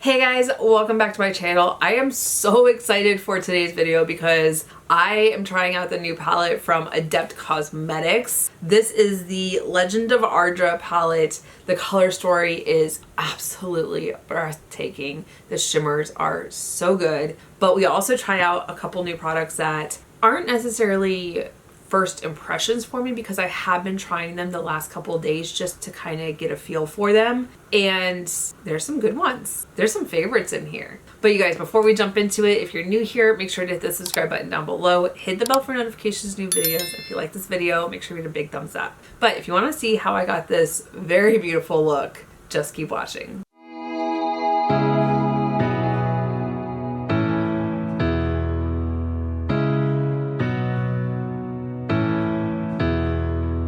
Hey guys, welcome back to my channel. I am so excited for today's video because I am trying out the new palette from Adept Cosmetics. This is the Legend of Ardra palette. The color story is absolutely breathtaking. The shimmers are so good, but we also try out a couple new products that aren't necessarily first impressions for me because I have been trying them the last couple of days just to kind of get a feel for them, and there's some good ones. There's some favorites in here. But you guys, before we jump into it, if you're new here, make sure to hit the subscribe button down below, hit the bell for notifications, new videos. If you like this video, make sure to hit a big thumbs up. But if you want to see how I got this very beautiful look, just keep watching.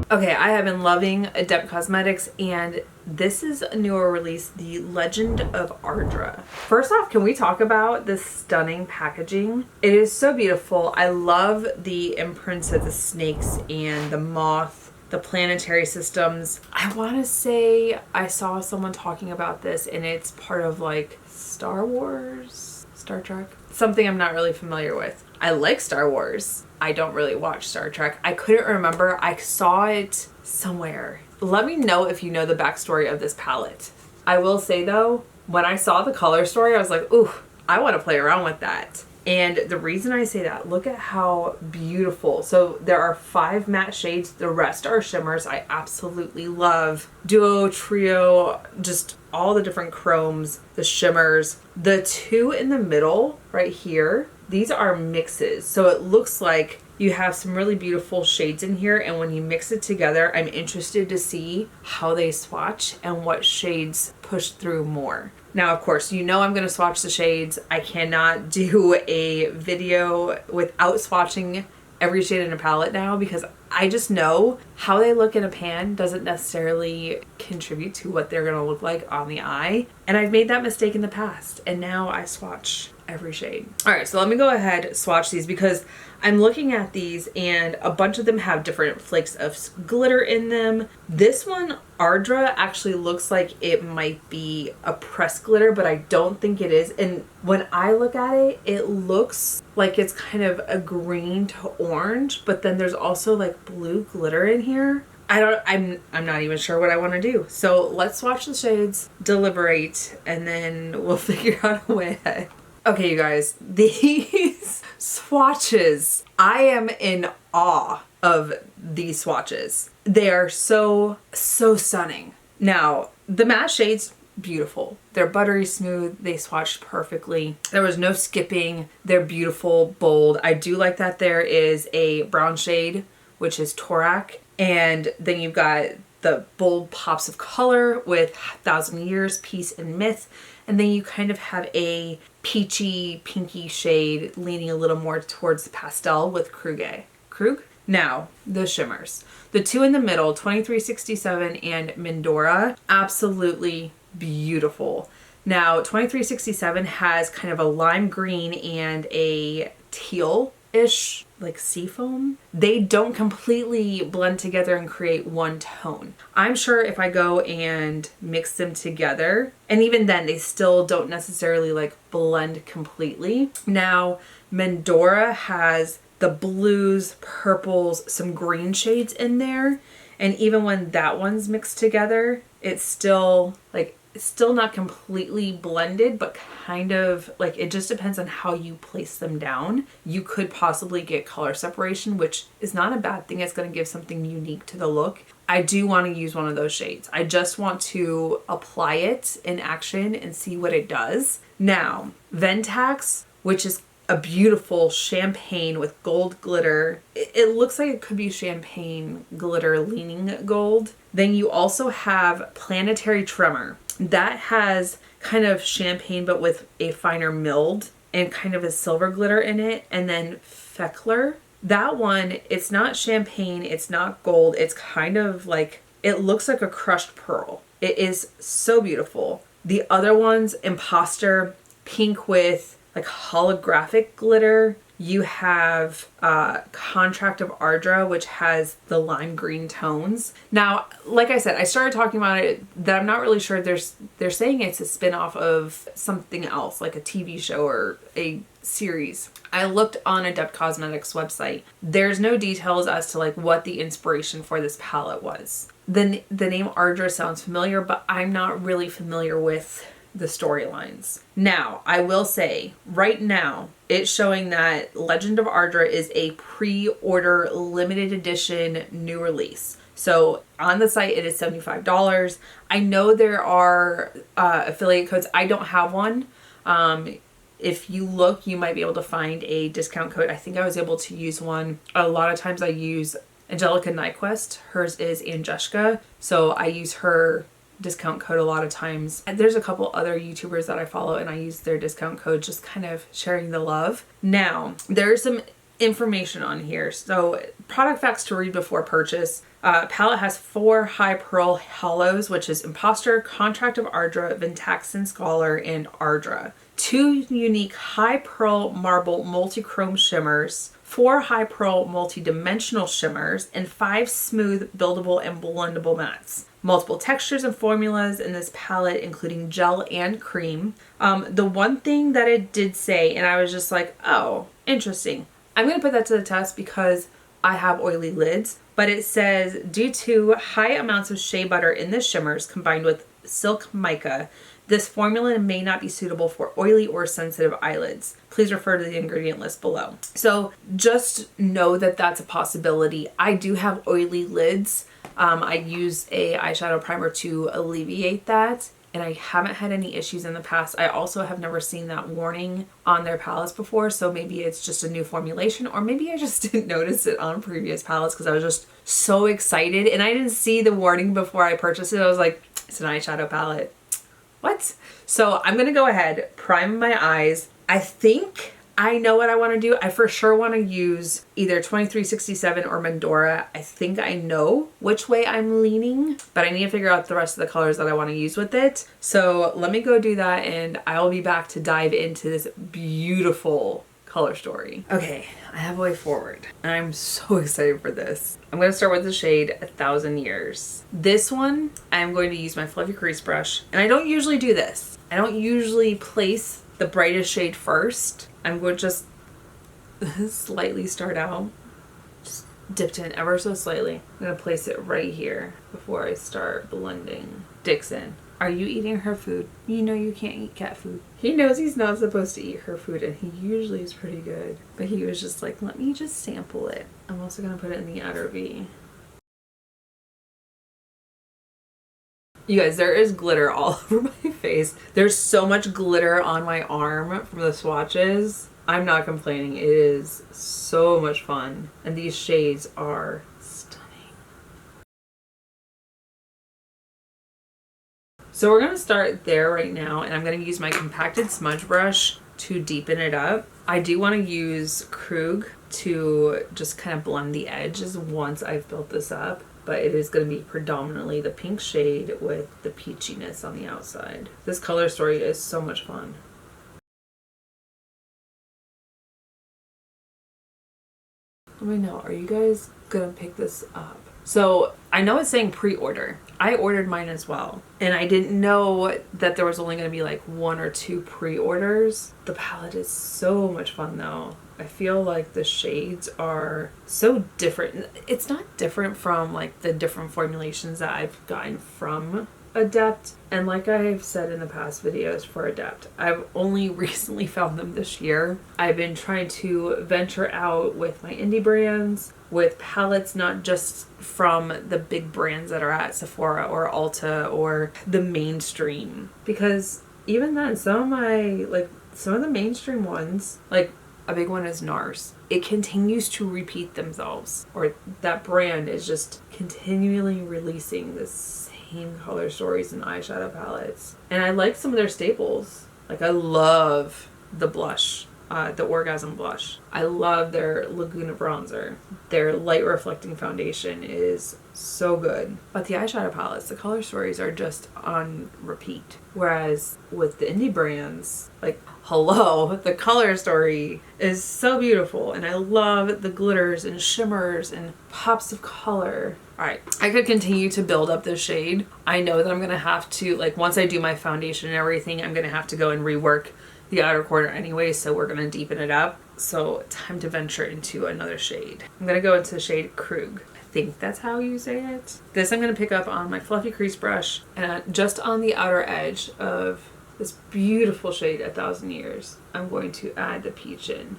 Okay, I have been loving Adept Cosmetics, and this is a newer release, the Legend of Ardra. First off, can we talk about this stunning packaging? It is so beautiful. I love the imprints of the snakes and the moth, the planetary systems. I want to say I saw someone talking about this, and it's part of like Star Wars, Star Trek, something I'm not really familiar with. I like Star Wars. I don't really watch Star Trek. I couldn't remember. I saw it somewhere. Let me know if you know the backstory of this palette. I will say though, when I saw the color story, I was like, ooh, I want to play around with that. And the reason I say that, look at how beautiful. So there are 5 matte shades. The rest are shimmers. I absolutely love duo, trio, just all the different chromes, the shimmers. The 2 in the middle right here, these are mixes. So it looks like you have some really beautiful shades in here, and when you mix it together, I'm interested to see how they swatch and what shades push through more. Now, of course, you know I'm going to swatch the shades. I cannot do a video without swatching every shade in a palette now because I just know how they look in a pan doesn't necessarily contribute to what they're going to look like on the eye. And I've made that mistake in the past, and now I swatch every shade. All right, so let me go ahead swatch these because I'm looking at these and a bunch of them have different flakes of glitter in them. This one, Ardra, actually looks like it might be a pressed glitter, but I don't think it is. And when I look at it, it looks like it's kind of a green to orange, but then there's also like blue glitter in here. I'm not even sure what I want to do. So let's swatch the shades, deliberate, and then we'll figure out a way ahead. Okay, you guys, these swatches, I am in awe of these swatches. They are so stunning. Now, the matte shades, beautiful. They're buttery smooth. They swatched perfectly. There was no skipping. They're beautiful, bold. I do like that there is a brown shade, which is Torak. And then you've got the bold pops of color with 1,000 Years, Peace, and Myth. And then you kind of have a peachy, pinky shade leaning a little more towards the pastel with Krug. Now, the shimmers. The 2 in the middle, 2367 and Mindora, absolutely beautiful. Now, 2367 has kind of a lime green and a teal-ish, like seafoam. They don't completely blend together and create one tone. I'm sure if I go and mix them together, and even then they still don't necessarily like blend completely. Now, Mindora has the blues, purples, some green shades in there, and even when that one's mixed together, it's still not completely blended, but kind of like it just depends on how you place them down. You could possibly get color separation, which is not a bad thing. It's going to give something unique to the look. I do want to use one of those shades. I just want to apply it in action and see what it does. Now, Ventax, which is a beautiful champagne with gold glitter. It looks like it could be champagne glitter leaning gold. Then you also have Planetary Tremor. That has kind of champagne but with a finer milled and kind of a silver glitter in it. And then Feckler. That one, it's not champagne, it's not gold. It's kind of like, it looks like a crushed pearl. It is so beautiful. The other one's Imposter, pink with like holographic glitter. You have Contract of Ardra, which has the lime green tones. Now, like I said, I started talking about it that I'm not really sure. They're saying it's a spin-off of something else, like a TV show or a series. I looked on Adept Cosmetics website. There's no details as to like what the inspiration for this palette was. The name Ardra sounds familiar, but I'm not really familiar with the storylines. Now, I will say, right now, it's showing that Legend of Ardra is a pre-order limited edition new release. So on the site, it is $75. I know there are affiliate codes. I don't have one. If you look, you might be able to find a discount code. I think I was able to use one. A lot of times I use Angelica Nyquist. Hers is Angeshka. So I use her discount code a lot of times. And there's a couple other YouTubers that I follow and I use their discount code, just kind of sharing the love. Now, there's some information on here. So product facts to read before purchase. Palette has 4 high pearl hollows, which is Imposter, Contract of Ardra, Vintaxin Scholar, and Ardra. 2 unique high pearl marble multi-chrome shimmers, 4 high pearl multi-dimensional shimmers, and 5 smooth buildable and blendable mattes. Multiple textures and formulas in this palette, including gel and cream. The one thing that it did say, and I was just like, oh, interesting. I'm going to put that to the test because I have oily lids, but it says, due to high amounts of shea butter in the shimmers combined with silk mica, this formula may not be suitable for oily or sensitive eyelids. Please refer to the ingredient list below. So just know that that's a possibility. I do have oily lids. I use a eyeshadow primer to alleviate that, and I haven't had any issues in the past. I also have never seen that warning on their palettes before, so maybe it's just a new formulation, or maybe I just didn't notice it on previous palettes because I was just so excited and I didn't see the warning before I purchased it. I was like, it's an eyeshadow palette. What? So I'm gonna go ahead, prime my eyes. I think I know what I want to do. I for sure want to use either 2367 or Mandora. I think I know which way I'm leaning, but I need to figure out the rest of the colors that I want to use with it. So let me go do that and I'll be back to dive into this beautiful color story. Okay, I have a way forward and I'm so excited for this. I'm going to start with the shade 1000 Years. This one, I'm going to use my fluffy crease brush, and I don't usually do this. I don't usually place the brightest shade first. I'm going to just slightly start out, just dipped in ever so slightly. I'm going to place it right here before I start blending. Dixon, are you eating her food? You know you can't eat cat food. He knows he's not supposed to eat her food, and he usually is pretty good. But he was just like, let me just sample it. I'm also going to put it in the outer V. You guys, there is glitter all over my face. There's so much glitter on my arm from the swatches. I'm not complaining. It is so much fun. And these shades are stunning. So we're going to start there right now, and I'm going to use my compacted smudge brush to deepen it up. I do want to use Krug to just kind of blend the edges once I've built this up. But it is going to be predominantly the pink shade with the peachiness on the outside. This color story is so much fun. Let me know, are you guys going to pick this up? So I know it's saying pre-order. I ordered mine as well. And I didn't know that there was only going to be like 1 or 2 pre-orders. The palette is so much fun though. I feel like the shades are so different. It's not different from like the different formulations that I've gotten from Adept. And like I've said in the past videos for Adept, I've only recently found them this year. I've been trying to venture out with my indie brands, with palettes not just from the big brands that are at Sephora or Ulta or the mainstream. Because even then, some of the mainstream ones, like a big one is NARS. It continues to repeat themselves, or that brand is just continually releasing the same color stories and eyeshadow palettes. And I like some of their staples. Like I love the blush the Orgasm blush. I love their Laguna bronzer. Their light reflecting foundation is so good. But the eyeshadow palettes, the color stories are just on repeat. Whereas with the indie brands, like, hello, the color story is so beautiful. And I love the glitters and shimmers and pops of color. Alright, I could continue to build up this shade. I know that I'm going to have to, like, once I do my foundation and everything, I'm going to have to go and rework the outer corner anyway, so we're going to deepen it up. So time to venture into another shade. I'm going to go into the shade Krug. I think that's how you say it. This I'm going to pick up on my fluffy crease brush and just on the outer edge of this beautiful shade, 1000 Years, I'm going to add the peach in.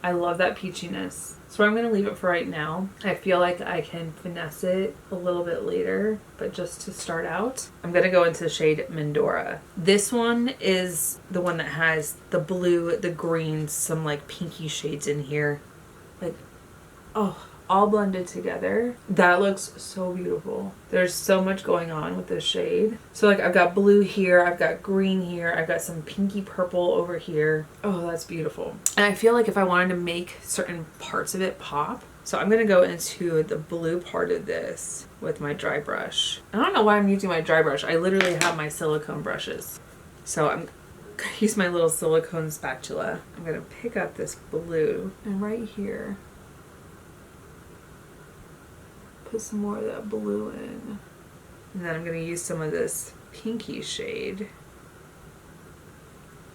I love that peachiness. So I'm going to leave it for right now. I feel like I can finesse it a little bit later, but just to start out, I'm going to go into the shade Mendora. This one is the one that has the blue, the green, some like pinky shades in here. Like, oh, all blended together. That looks so beautiful. There's so much going on with this shade. So like I've got blue here, I've got green here, I've got some pinky purple over here. Oh, that's beautiful. And I feel like if I wanted to make certain parts of it pop, so I'm gonna go into the blue part of this with my dry brush. I don't know why I'm using my dry brush. I literally have my silicone brushes. So I'm gonna use my little silicone spatula. I'm gonna pick up this blue and right here, put some more of that blue in. And then I'm going to use some of this pinky shade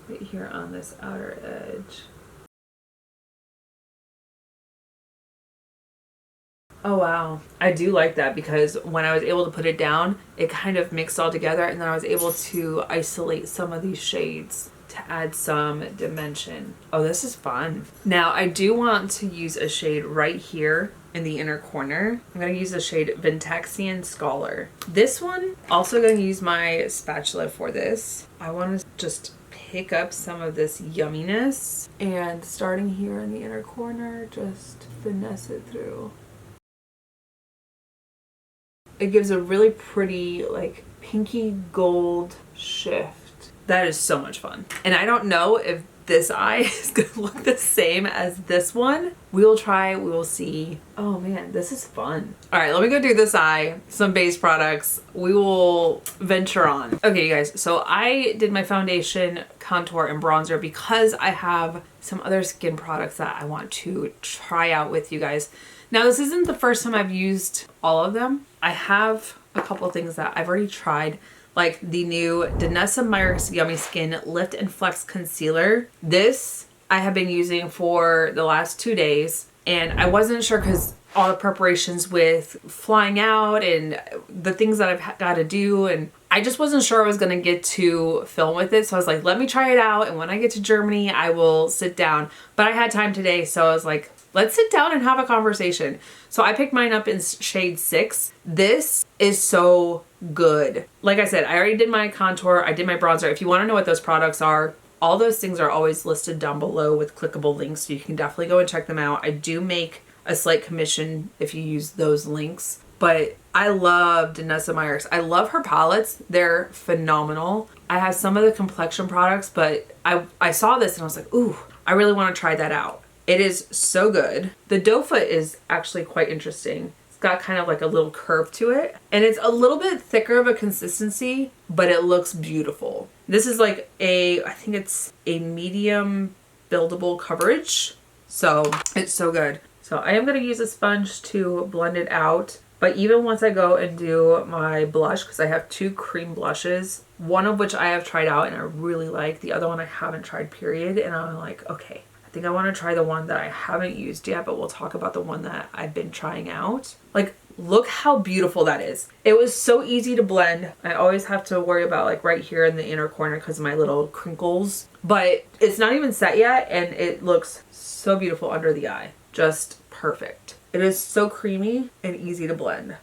right here on this outer edge. Oh wow, I do like that because when I was able to put it down, it kind of mixed all together, and then I was able to isolate some of these shades to add some dimension. Oh, this is fun. Now I do want to use a shade right here in the inner corner. I'm going to use the shade Ventaxian Scholar. This one, also going to use my spatula for this. I want to just pick up some of this yumminess and starting here in the inner corner, just finesse it through. It gives a really pretty like pinky gold shift. That is so much fun. And I don't know if this eye is gonna look the same as this one. We will try, we will see. Oh man, this is fun. All right, let me go do this eye, some base products. We will venture on. Okay, you guys, so I did my foundation, contour, and bronzer because I have some other skin products that I want to try out with you guys. Now, this isn't the first time I've used all of them. I have a couple of things that I've already tried, like the new Danessa Myricks Yummy Skin Lift and Flex Concealer. This I have been using for the last 2 days, and I wasn't sure because all the preparations with flying out and the things that I've got to do, and I just wasn't sure I was going to get to film with it. So I was like, let me try it out, and when I get to Germany, I will sit down. But I had time today, so I was like, let's sit down and have a conversation. So I picked mine up in shade 6. This is so good. Like I said, I already did my contour, I did my bronzer. If you want to know what those products are, all those things are always listed down below with clickable links, so you can definitely go and check them out. I do make a slight commission if you use those links. But I love Danessa Myricks. I love her palettes. They're phenomenal. I have some of the complexion products, but I saw this and I was like, ooh, I really want to try that out. It is so good. The doe foot is actually quite interesting. It's got kind of like a little curve to it. And it's a little bit thicker of a consistency, but it looks beautiful. This is like I think it's a medium buildable coverage. So it's so good. So I am going to use a sponge to blend it out. But even once I go and do my blush, because I have 2 cream blushes, one of which I have tried out and I really like, the other one I haven't tried, period. And I'm like, okay, I think I want to try the one that I haven't used yet, but we'll talk about the one that I've been trying out. Like, look how beautiful that is. It was so easy to blend. I always have to worry about like right here in the inner corner because of my little crinkles, but it's not even set yet and it looks so beautiful under the eye. Just perfect. It is so creamy and easy to blend.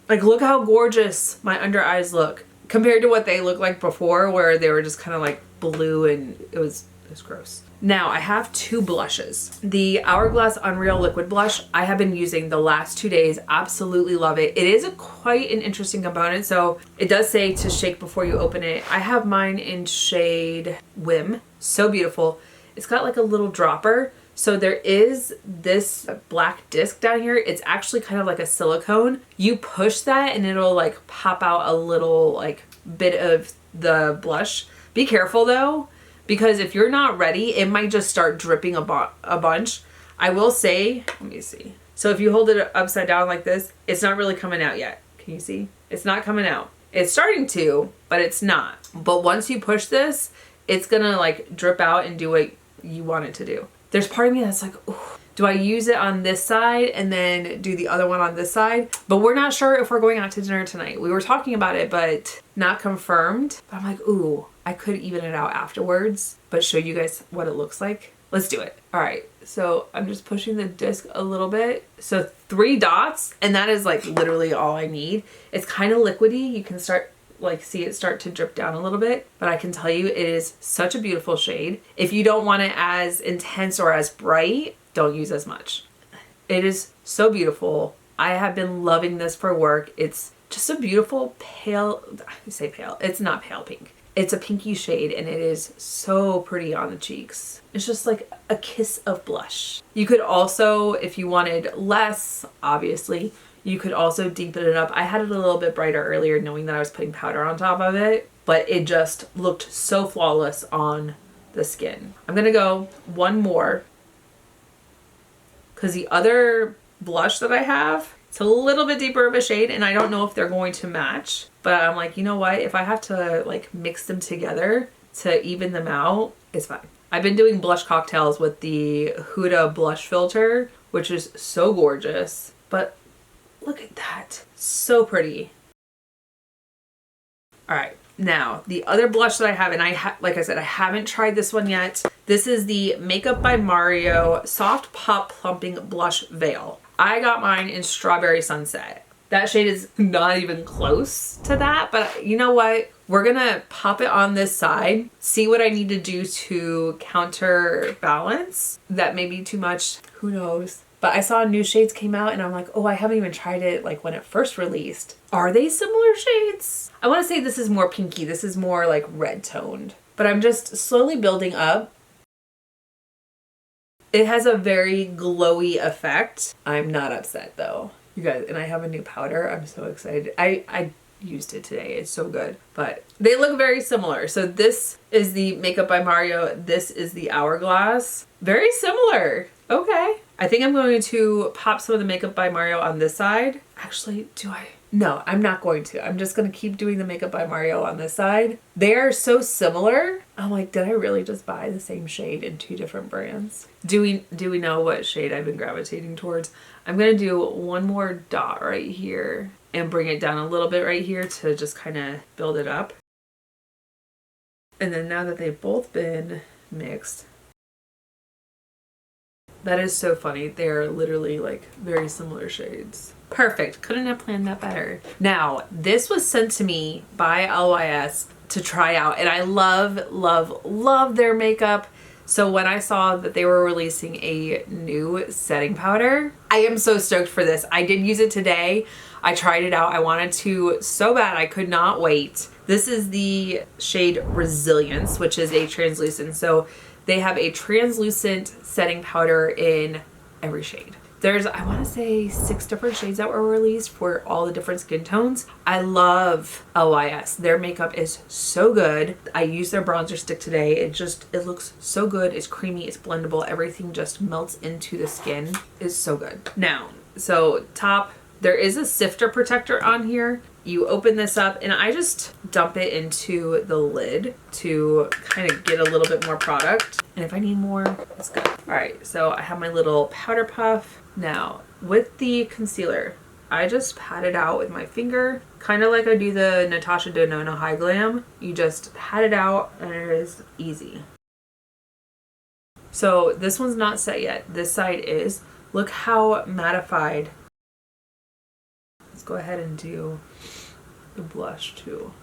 Like, look how gorgeous my under eyes look compared to what they looked like before, where they were just kind of like blue and it was gross. Now I have two blushes. The Hourglass Unreal Liquid Blush I have been using the last 2 days. Absolutely love it. It is quite an interesting component. So it does say to shake before you open it. I have mine in shade Whim. So beautiful. It's got like a little dropper. So there is this black disc down here. It's actually kind of like a silicone. You push that and it'll like pop out a little like bit of the blush. Be careful though, because if you're not ready, it might just start dripping a bunch. I will say, let me see. So if you hold it upside down like this, it's not really coming out yet. Can you see? It's not coming out. It's starting to, but it's not. But once you push this, it's gonna like drip out and do what you want it to do. There's part of me that's like, ooh, do I use it on this side and then do the other one on this side? But we're not sure if we're going out to dinner tonight. We were talking about it, but not confirmed. But I'm like, ooh, I could even it out afterwards, but show you guys what it looks like. Let's do it. All right, so I'm just pushing the disc a little bit. So 3 dots, and that is like literally all I need. It's kind of liquidy. You can start like see it start to drip down a little bit, but I can tell you it is such a beautiful shade. If you don't want it as intense or as bright, don't use as much. It is so beautiful. I have been loving this for work. It's just a beautiful pale, I say pale, it's not pale pink. It's a pinky shade and it is so pretty on the cheeks. It's just like a kiss of blush. You could also, if you wanted less, obviously, you could also deepen it up. I had it a little bit brighter earlier knowing that I was putting powder on top of it, but it just looked so flawless on the skin. I'm gonna go one more because the other blush that I have, it's a little bit deeper of a shade and I don't know if they're going to match, but I'm like, you know what? If I have to like mix them together to even them out, it's fine. I've been doing blush cocktails with the Huda blush filter, which is so gorgeous, but look at that. So pretty. All right. Now, the other blush that I have, and like I said, I haven't tried this one yet. This is the Makeup by Mario Soft Pop Plumping Blush Veil. I got mine in Strawberry Sunset. That shade is not even close to that, but you know what? We're gonna pop it on this side, see what I need to do to counterbalance. That may be too much, who knows? But I saw new shades came out and I'm like, oh, I haven't even tried it like when it first released. Are they similar shades? I wanna say this is more pinky. This is more like red toned, but I'm just slowly building up. It has a very glowy effect. I'm not upset though. You guys, and I have a new powder. I'm so excited. I used it today. It's so good, but they look very similar. So this is the Makeup by Mario. This is the Hourglass. Very similar. Okay. I think I'm going to pop some of the Makeup by Mario on this side. Actually, do I? No, I'm not going to. I'm just going to keep doing the Makeup by Mario on this side. They are so similar. I'm like, did I really just buy the same shade in 2 different brands? Do we know what shade I've been gravitating towards? I'm going to do one more dot right here and bring it down a little bit right here to just kind of build it up. And then now that they've both been mixed, that is so funny. They're literally like very similar shades. Perfect. Couldn't have planned that better. Now, this was sent to me by LYS to try out, and I love, love, love their makeup. So when I saw that they were releasing a new setting powder, I am so stoked for this. I did use it today. I tried it out. I wanted to so bad. I could not wait. This is the shade Resilience, which is a translucent. So they have a translucent setting powder in every shade. There's, I want to say 6 different shades that were released for all the different skin tones. I love LYS. Their makeup is so good. I used their bronzer stick today. It looks so good. It's creamy. It's blendable. Everything just melts into the skin. It's so good. Now, so top, there is a sifter protector on here. You open this up and I just dump it into the lid to kind of get a little bit more product. And if I need more, let's go. All right, so I have my little powder puff. Now, with the concealer, I just pat it out with my finger, kind of like I do the Natasha Denona High Glam. You just pat it out and it is easy. So this one's not set yet. This side is. Look how mattified. Let's go ahead and do the blush too.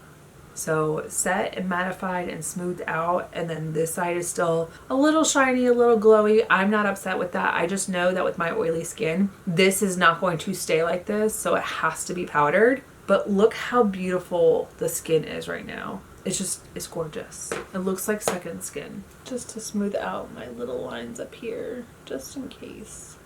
So set and mattified and smoothed out, and then this side is still a little shiny, a little glowy. I'm not upset with that. I just know that with my oily skin, this is not going to stay like this, so it has to be powdered. But look how beautiful the skin is right now. It's gorgeous. It looks like second skin. Just to smooth out my little lines up here, just in case.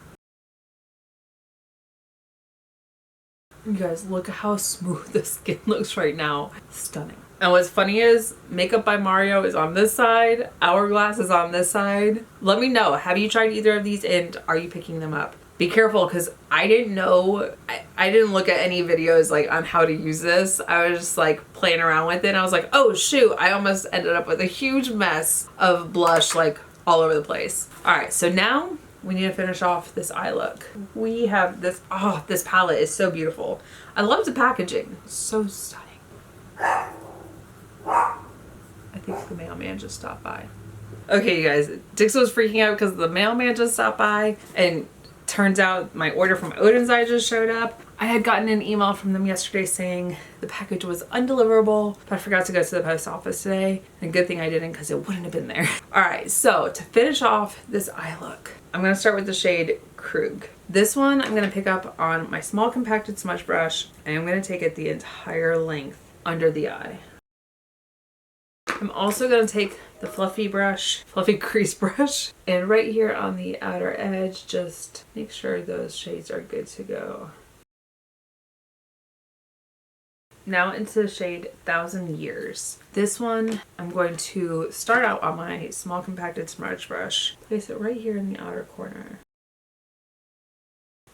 You guys, look at how smooth the skin looks right now. Stunning. And what's funny is Makeup by Mario is on this side, Hourglass is on this side. Let me know, have you tried either of these and are you picking them up? Be careful, because I didn't know, I didn't look at any videos like on how to use this. I was just like playing around with it and I was like, oh shoot, I almost ended up with a huge mess of blush like all over the place. All right, so now we need to finish off this eye look. We have this, oh, this palette is so beautiful. I love the packaging, it's so stunning. I think the mailman just stopped by. Okay, you guys, Dix was freaking out because the mailman just stopped by, and turns out my order from Odin's Eye just showed up. I had gotten an email from them yesterday saying the package was undeliverable, but I forgot to go to the post office today. And good thing I didn't, because it wouldn't have been there. All right, so to finish off this eye look, I'm gonna start with the shade Krug. This one I'm gonna pick up on my small compacted smudge brush, and I'm gonna take it the entire length under the eye. I'm also going to take the fluffy crease brush, and right here on the outer edge, just make sure those shades are good to go. Now into the shade 1000 Years. This one, I'm going to start out on my small compacted smudge brush, place it right here in the outer corner.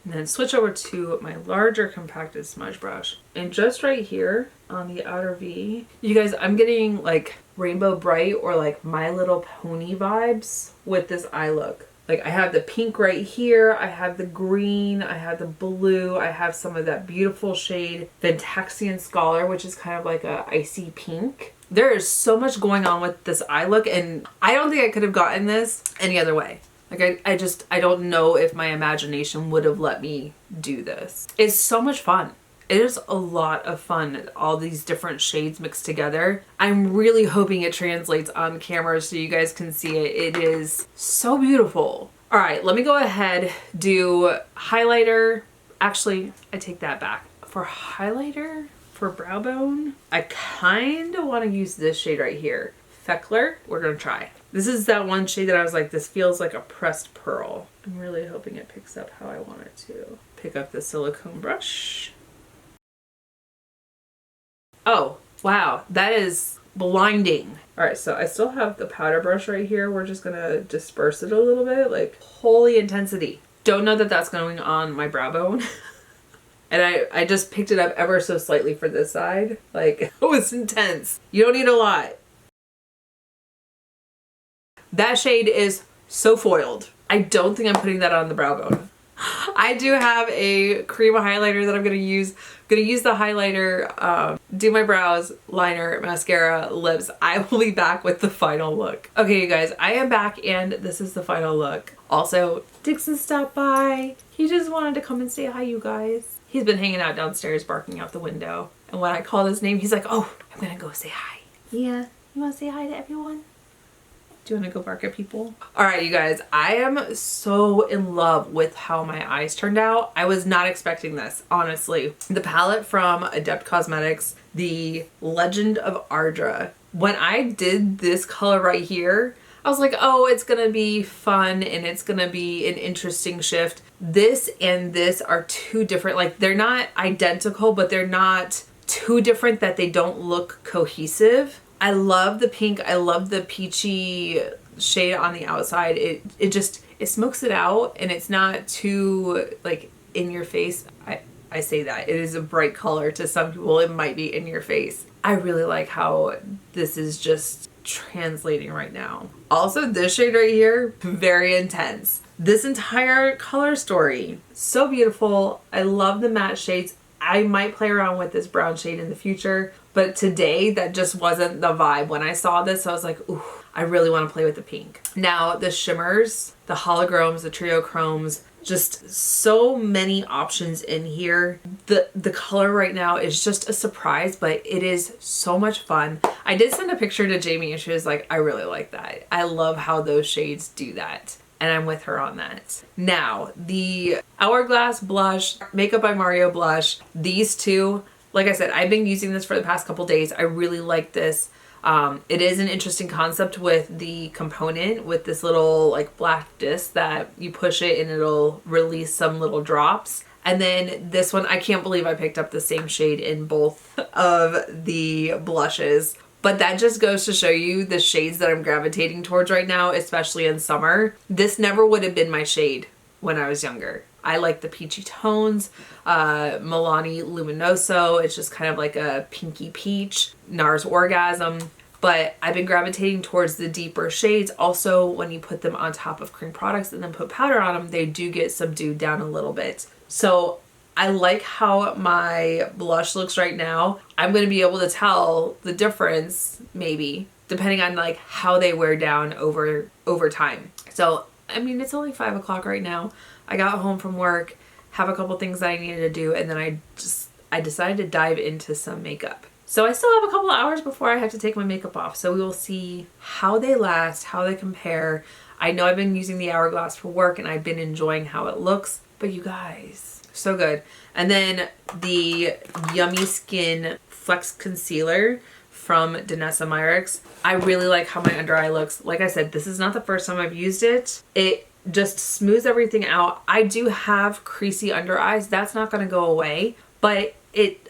And then switch over to my larger compacted smudge brush. And just right here on the outer V, you guys, I'm getting like Rainbow Bright or like My Little Pony vibes with this eye look. Like I have the pink right here, I have the green, I have the blue, I have some of that beautiful shade Ventaxian Scholar, which is kind of like a icy pink. There is so much going on with this eye look, and I don't think I could have gotten this any other way. Like I don't know if my imagination would have let me do this. It's so much fun. It is a lot of fun, all these different shades mixed together. I'm really hoping it translates on camera so you guys can see it. It is so beautiful. All right, let me go ahead, do highlighter. Actually, I take that back. For highlighter, for brow bone, I kind of want to use this shade right here. Feckler, we're gonna try. This is that one shade that I was like, this feels like a pressed pearl. I'm really hoping it picks up how I want it to. Pick up the silicone brush. Oh, wow, that is blinding. All right, so I still have the powder brush right here. We're just gonna disperse it a little bit, like holy intensity. Don't know that that's going on my brow bone. And I just picked it up ever so slightly for this side. Like, it was intense. You don't need a lot. That shade is so foiled. I don't think I'm putting that on the brow bone. I do have a cream highlighter that I'm gonna use. I'm gonna use the highlighter, do my brows, liner, mascara, lips. I will be back with the final look. Okay, you guys, I am back and this is the final look. Also, Dixon stopped by. He just wanted to come and say hi, you guys. He's been hanging out downstairs barking out the window. And when I called his name, he's like, oh, I'm gonna go say hi. Yeah, you wanna say hi to everyone? Do you want to go bark at people? All right, you guys, I am so in love with how my eyes turned out. I was not expecting this, honestly. The palette from Adept Cosmetics, the Legend of Ardra. When I did this color right here, I was like, oh, it's gonna be fun and it's gonna be an interesting shift. This and this are two different, like they're not identical, but they're not too different that they don't look cohesive. I love the pink. I love the peachy shade on the outside. It smokes it out and it's not too like in your face. I say that. It is a bright color. To some people, it might be in your face. I really like how this is just translating right now. Also, this shade right here, very intense. This entire color story, so beautiful. I love the matte shades. I might play around with this brown shade in the future, but today that just wasn't the vibe. When I saw this, I was like, ooh, I really want to play with the pink. Now the shimmers, the holograms, the trio chromes, Just so many options in here. The color right now is just a surprise, but it is so much fun. I did send a picture to Jamie and she was like, I really like that. I love how those shades do that. And I'm with her on that. Now, the Hourglass blush, Makeup by Mario blush, these two, like I said, I've been using this for the past couple days. I really like this. It is an interesting concept with the component, with this little like black disc that you push it and it'll release some little drops. And then this one, I can't believe I picked up the same shade in both of the blushes. But that just goes to show you the shades that I'm gravitating towards right now, especially in summer. This never would have been my shade when I was younger. I like the peachy tones, Milani Luminoso. It's just kind of like a pinky peach, NARS Orgasm. But I've been gravitating towards the deeper shades. Also, when you put them on top of cream products and then put powder on them, they do get subdued down a little bit. So I like how my blush looks right now. I'm going to be able to tell the difference, maybe, depending on like how they wear down over time. So, I mean, it's only 5 o'clock right now. I got home from work, have a couple things that I needed to do, and then I decided to dive into some makeup. So I still have a couple of hours before I have to take my makeup off. So we will see how they last, how they compare. I know I've been using the Hourglass for work and I've been enjoying how it looks, but you guys, so good. And then the Yummy Skin Flex Concealer from Danessa Myricks. I really like how my under eye looks. Like I said, this is not the first time I've used it. It just smooths everything out. I do have creasy under eyes. That's not going to go away, but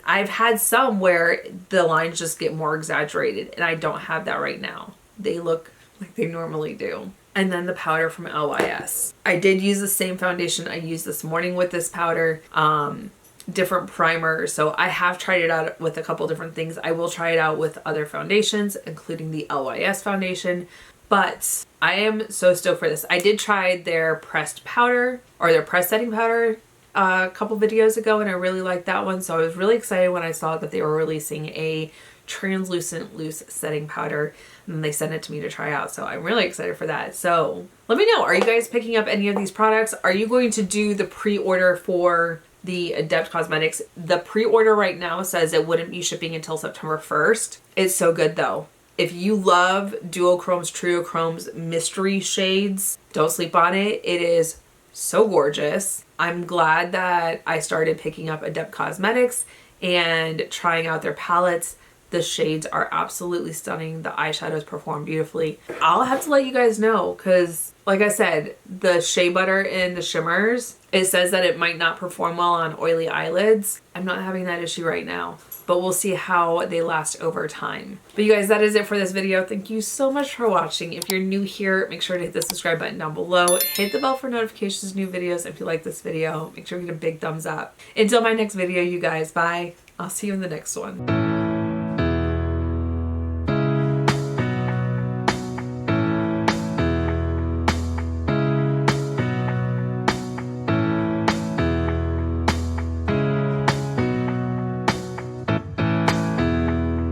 I've had some where the lines just get more exaggerated and I don't have that right now. They look like they normally do. And then the powder from LYS. I did use the same foundation I used this morning with this powder. Different primer. So I have tried it out with a couple different things. I will try it out with other foundations, including the LYS foundation. But I am so stoked for this. I did try their pressed powder or their pressed setting powder a couple videos ago and I really liked that one. So I was really excited when I saw that they were releasing a translucent loose setting powder and they sent it to me to try out. So I'm really excited for that. So let me know, are you guys picking up any of these products? Are you going to do the pre-order for the Adept Cosmetics? The pre-order right now says it wouldn't be shipping until September 1st. It's so good though. If you love duochromes, triochromes, mystery shades, don't sleep on it. It is so gorgeous. I'm glad that I started picking up Adept Cosmetics and trying out their palettes. The shades are absolutely stunning. The eyeshadows perform beautifully. I'll have to let you guys know because, like I said, the shea butter and the shimmers, it says that it might not perform well on oily eyelids. I'm not having that issue right now, but we'll see how they last over time. But you guys, that is it for this video. Thank you so much for watching. If you're new here, make sure to hit the subscribe button down below. Hit the bell for notifications of new videos. If you like this video, make sure you get a big thumbs up. Until my next video, you guys, bye. I'll see you in the next one.